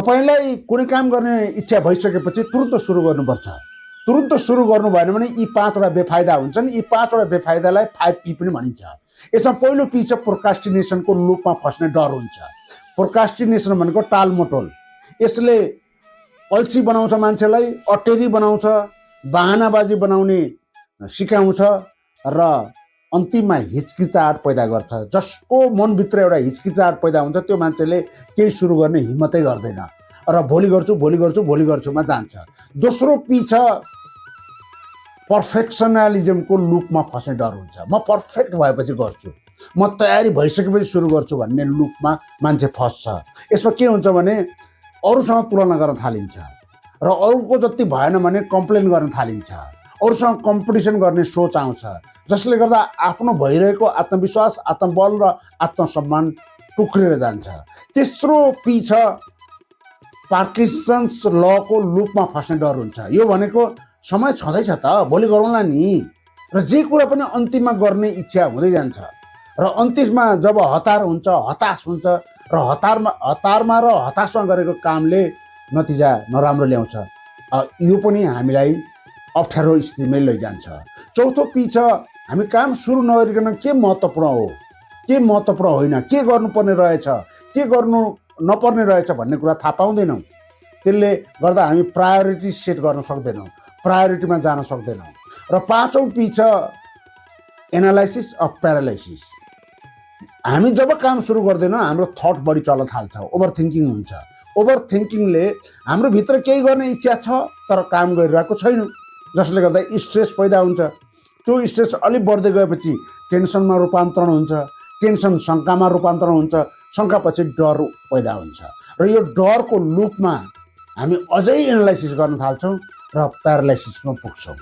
तपाईलाई कुनै काम गर्ने इच्छा भइसकेपछि तुरुन्त सुरु गर्नुपर्छ। तुरुन्त सुरु गर्नु भएन भने यी 5वटा बेफाइदा हुन्छन्। यी 5वटा बेफाइदालाई 5P पनि भनिन्छ। यसमा पहिलो P छ प्रोक्रास्टिनेसनको लुपमा फस्ने डर हुन्छ। प्रोक्रास्टिनेसन भनेको टालमटोल। यसले अल्छी बनाउँछ, मान्छेलाई अटेरी बनाउँछ, बहानाबाजी बनाउने सिकाउँछ र अन्तिममा हिचकिचाहट पैदा गर्छ। जसको मनभित्र एउटा हिचकिचाहट पैदा हुन्छ त्यो मान्छेले केही सुरु गर्ने हिम्मतै गर्दैन र भोलि गर्छुमा जान्छ। दोस्रो P छ पर्फेक्सनलिजमको लुपमा फस्ने डर हुन्छ। म पर्फेक्ट भएपछि गर्छु, म तयारी भइसकेपछि सुरु गर्छु भन्ने लुपमा मान्छे फस्छ। यसमा के हुन्छ भने अरूसँग तुलना गर्न थालिन्छ र अरूको जति भएन भने कम्प्लेन गर्न थालिन्छ। अरूसँग कम्पिटिसन गर्ने सोच आउँछ, जसले गर्दा आफ्नो भइरहेको आत्मविश्वास, आत्मबल र आत्मसम्मान टुक्रिएर जान्छ। तेस्रो P छ पार्किन्सन्स लको लुपमा फस्ने डर हुन्छ। यो भनेको समय छँदैछ त, भोलि गरौँला नि र जे कुरा पनि अन्तिममा गर्ने इच्छा हुँदै जान्छ र अन्तिममा जब हताश हुन्छ र हतारमा र हताशमा गरेको कामले नतिजा नराम्रो ल्याउँछ। यो पनि हामीलाई अप्ठ्यारो स्थितिमै लैजान्छ। चौथो P छ हामी काम सुरु नगरिकन के महत्त्वपूर्ण हो, के महत्त्वपूर्ण होइन, के गर्नुपर्ने रहेछ, के गर्नु नपर्ने रहेछ भन्ने कुरा थाहा पाउँदैनौँ। त्यसले गर्दा हामी प्रायोरिटी सेट गर्न सक्दैनौँ, प्रायोरिटीमा जान सक्दैनौँ। र पाँचौँ P छ एनालाइसिस अफ प्यारालाइसिस। हामी जब काम सुरु गर्दैनौँ हाम्रो थट बढी चल्न थाल्छ, ओभर थिङ्किङ हुन्छ। ओभर थिङ्किङले हाम्रो भित्र केही गर्ने इच्छा छ तर काम गरिरहेको छैन, जसले गर्दा स्ट्रेस पैदा हुन्छ। त्यो स्ट्रेस अलिक बढ्दै गएपछि टेन्सनमा रूपान्तरण हुन्छ, टेन्सन शङ्कामा रूपान्तरण हुन्छ, शङ्कापछि डर पैदा हुन्छ र यो डरको लुपमा हामी अझै एनालाइसिस गर्न थाल्छौँ र प्यारालाइसिसमा पुग्छौँ।